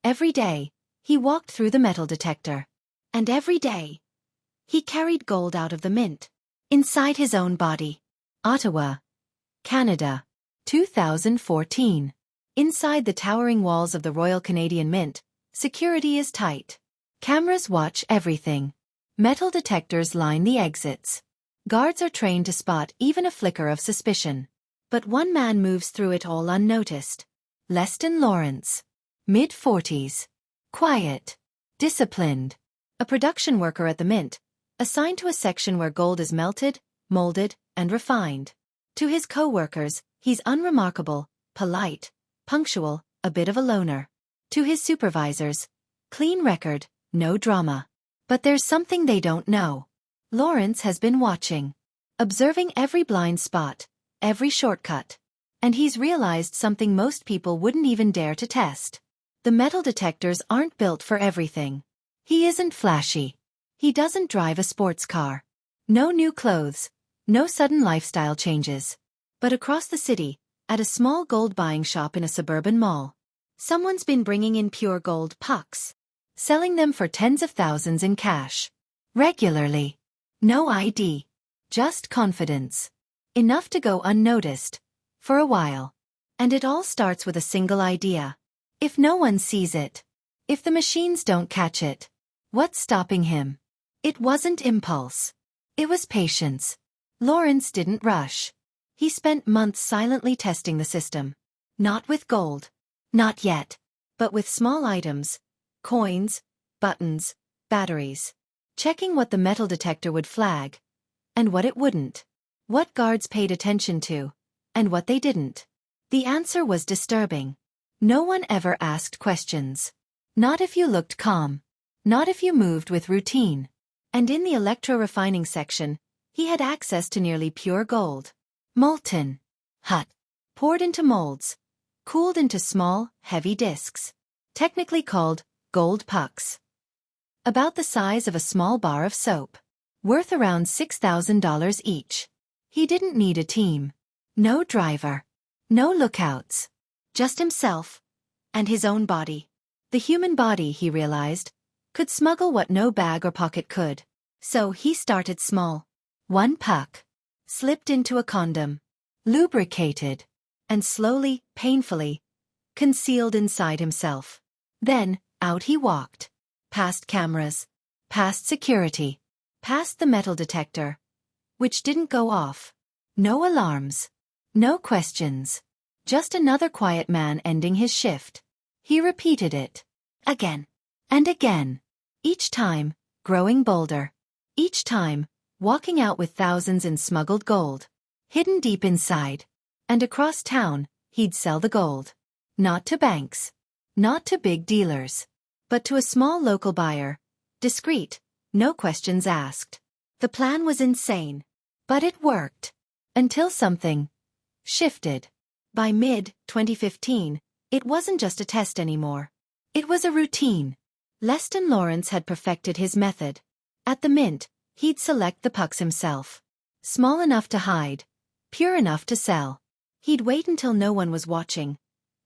Every day, he walked through the metal detector. And every day, he carried gold out of the mint, inside his own body. Ottawa, Canada, 2014. Inside the towering walls of the Royal Canadian Mint, security is tight. Cameras watch everything. Metal detectors line the exits. Guards are trained to spot even a flicker of suspicion. But one man moves through it all unnoticed. Leston Lawrence. Mid-40s. Quiet. Disciplined. A production worker at the Mint, assigned to a section where gold is melted, molded, and refined. To his co-workers, he's unremarkable, polite, punctual, a bit of a loner. To his supervisors, clean record, no drama. But there's something they don't know. Lawrence has been watching. Observing every blind spot, every shortcut. And he's realized something most people wouldn't even dare to test. The metal detectors aren't built for everything. He isn't flashy. He doesn't drive a sports car. No new clothes. No sudden lifestyle changes. But across the city, at a small gold buying shop in a suburban mall, someone's been bringing in pure gold pucks, selling them for tens of thousands in cash. Regularly. No ID. Just confidence. Enough to go unnoticed. For a while. And it all starts with a single idea. If no one sees it, if the machines don't catch it, what's stopping him? It wasn't impulse. It was patience. Lawrence didn't rush. He spent months silently testing the system. Not with gold. Not yet. But with small items. Coins, buttons, batteries. Checking what the metal detector would flag. And what it wouldn't. What guards paid attention to. And what they didn't. The answer was disturbing. No one ever asked questions. Not if you looked calm. Not if you moved with routine. And in the electro-refining section, he had access to nearly pure gold. Molten. Hot. Poured into molds. Cooled into small, heavy discs. Technically called gold pucks. About the size of a small bar of soap. Worth around $6,000 each. He didn't need a team. No driver. No lookouts. Just himself. And his own body. The human body, he realized, could smuggle what no bag or pocket could. So he started small. One puck. Slipped into a condom. Lubricated. And slowly, painfully, concealed inside himself. Then, out he walked. Past cameras. Past security. Past the metal detector. Which didn't go off. No alarms. No questions. Just another quiet man ending his shift. He repeated it. Again. And again. Each time, growing bolder. Each time, walking out with thousands in smuggled gold. Hidden deep inside. And across town, he'd sell the gold. Not to banks. Not to big dealers. But to a small local buyer. Discreet. No questions asked. The plan was insane. But it worked. Until something shifted. By mid-2015, it wasn't just a test anymore. It was a routine. Leston Lawrence had perfected his method. At the Mint, he'd select the pucks himself. Small enough to hide. Pure enough to sell. He'd wait until no one was watching.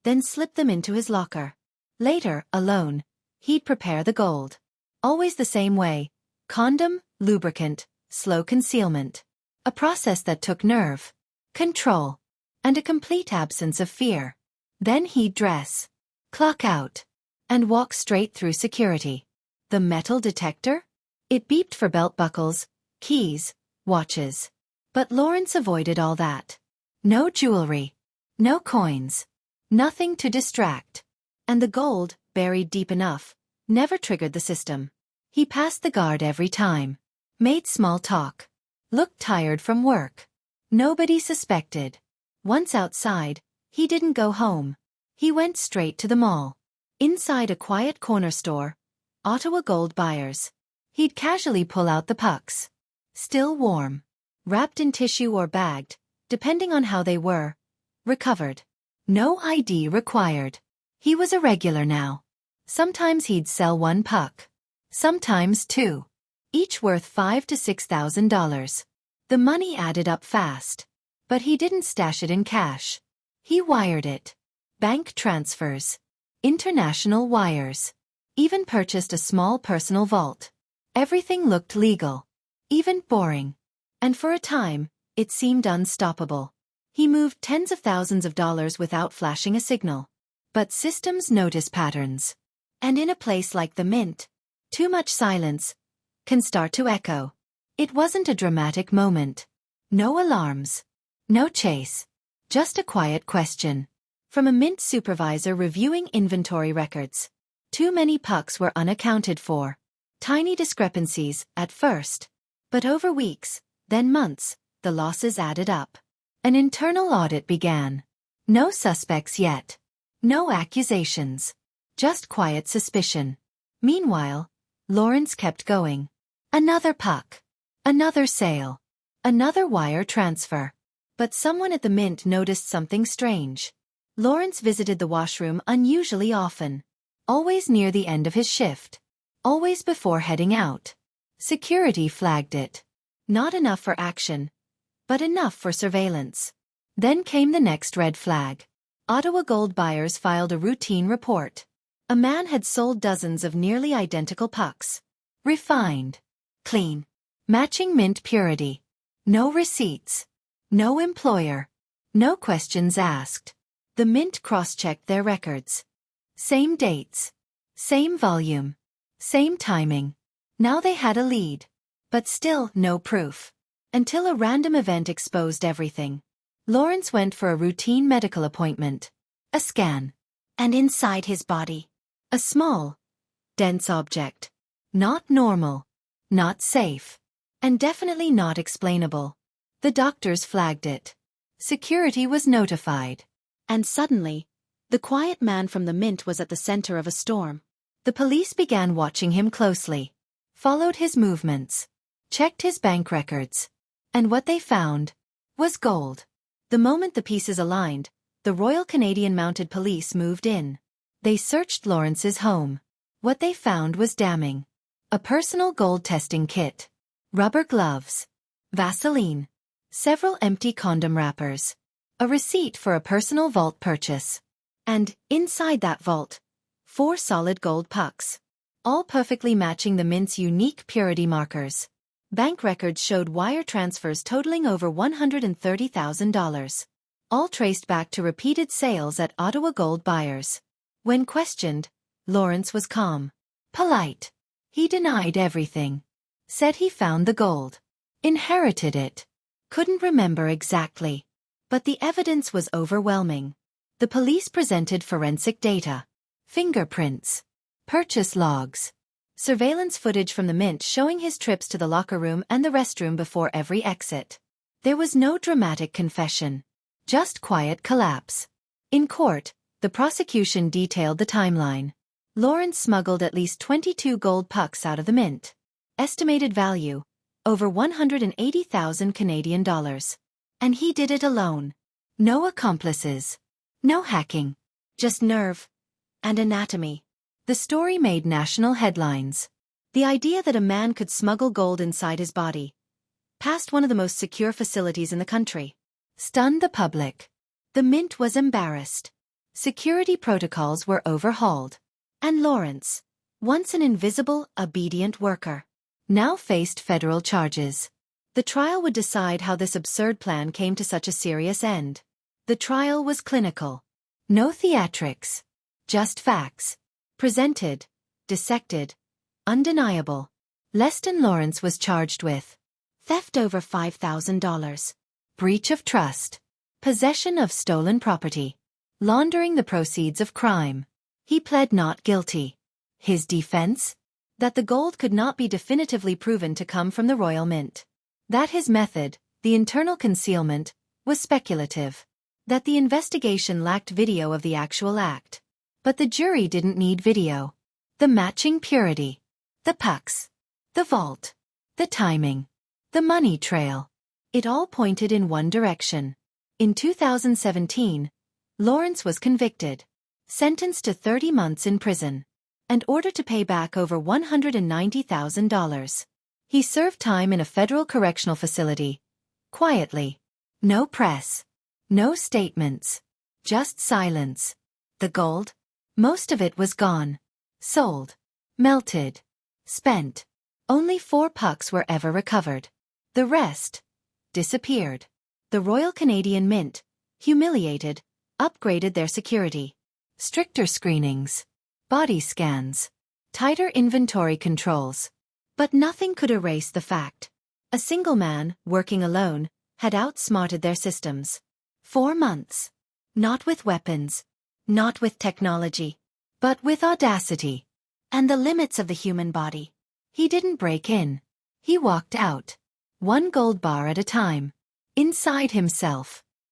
Then slip them into his locker. Later, alone, he'd prepare the gold. Always the same way. Condom, lubricant, slow concealment. A process that took nerve. Control. And a complete absence of fear. Then he'd dress. Clock out. And walk straight through security. The metal detector? It beeped for belt buckles, keys, watches. But Lawrence avoided all that. No jewelry. No coins. Nothing to distract. And the gold, buried deep enough, never triggered the system. He passed the guard every time. Made small talk. Looked tired from work. Nobody suspected. Once outside, he didn't go home. He went straight to the mall. Inside a quiet corner store, Ottawa Gold Buyers. He'd casually pull out the pucks. Still warm. Wrapped in tissue or bagged, depending on how they were. Recovered. No ID required. He was a regular now. Sometimes he'd sell one puck. Sometimes two. Each worth $5,000 to $6,000. The money added up fast. But he didn't stash it in cash. He wired it. Bank transfers. international wires. Even purchased a small personal vault. Everything looked legal. Even boring. And for a time, it seemed unstoppable. He moved tens of thousands of dollars without flashing a signal. But systems notice patterns. And in a place like the Mint, too much silence can start to echo. It wasn't a dramatic moment. No alarms. No chase. Just a quiet question. From a Mint supervisor reviewing inventory records. Too many pucks were unaccounted for. Tiny discrepancies, at first. But over weeks, then months, the losses added up. An internal audit began. No suspects yet. No accusations. Just quiet suspicion. Meanwhile, Lawrence kept going. Another puck. Another sale. Another wire transfer. But someone at the Mint noticed something strange. Lawrence visited the washroom unusually often. Always near the end of his shift. Always before heading out. Security flagged it. Not enough for action, but enough for surveillance. Then came the next red flag. Ottawa gold buyers filed a routine report. A man had sold dozens of nearly identical pucks. Refined. Clean. Matching Mint purity. No receipts. No employer. No questions asked. The Mint cross-checked their records. Same dates. Same volume. Same timing. Now they had a lead. But still no proof. Until a random event exposed everything. Lawrence went for a routine medical appointment. A scan. And inside his body. A small, dense object. Not normal. Not safe. And definitely not explainable. The doctors flagged it. Security was notified. And suddenly, the quiet man from the Mint was at the center of a storm. The police began watching him closely. Followed his movements. Checked his bank records. And what they found was gold. The moment the pieces aligned, the Royal Canadian Mounted Police moved in. They searched Lawrence's home. What they found was damning. A personal gold testing kit. Rubber gloves. Vaseline. Several empty condom wrappers. A receipt for a personal vault purchase. And, inside that vault, 4 solid gold pucks. All perfectly matching the Mint's unique purity markers. Bank records showed wire transfers totaling over $130,000. All traced back to repeated sales at Ottawa gold buyers. When questioned, Lawrence was calm. Polite. He denied everything. Said he found the gold. Inherited it. Couldn't remember exactly. But the evidence was overwhelming. The police presented forensic data. Fingerprints. Purchase logs. Surveillance footage from the Mint showing his trips to the locker room and the restroom before every exit. There was no dramatic confession. Just quiet collapse. In court, the prosecution detailed the timeline. Lawrence smuggled at least 22 gold pucks out of the Mint. Estimated value, over 180,000 Canadian dollars. And he did it alone. No accomplices. No hacking. Just nerve. And anatomy. The story made national headlines. The idea that a man could smuggle gold inside his body, past one of the most secure facilities in the country, stunned the public. The Mint was embarrassed. Security protocols were overhauled. And Lawrence, once an invisible, obedient worker, now faced federal charges. The trial would decide how this absurd plan came to such a serious end. The trial was clinical. No theatrics. Just facts. Presented, dissected, undeniable. Leston Lawrence was charged with theft over $5,000, breach of trust, possession of stolen property, laundering the proceeds of crime. He pled not guilty. His defense? That the gold could not be definitively proven to come from the Royal Mint. That his method, the internal concealment, was speculative. That the investigation lacked video of the actual act. But the jury didn't need video. The matching purity. The pucks. The vault. The timing. The money trail. It all pointed in one direction. In 2017, Lawrence was convicted. Sentenced to 30 months in prison. And ordered to pay back over $190,000. He served time in a federal correctional facility. Quietly. No press. No statements. Just silence. The gold? Most of it was gone. Sold. Melted. Spent. Only 4 pucks were ever recovered. The rest disappeared. The Royal Canadian Mint, humiliated, upgraded their security. Stricter screenings. Body scans. Tighter inventory controls. But nothing could erase the fact. A single man, working alone, had outsmarted their systems. 4 months. Not with weapons. Not with technology. But with audacity. And the limits of the human body. He didn't break in. He walked out. 1 gold bar at a time. Inside himself.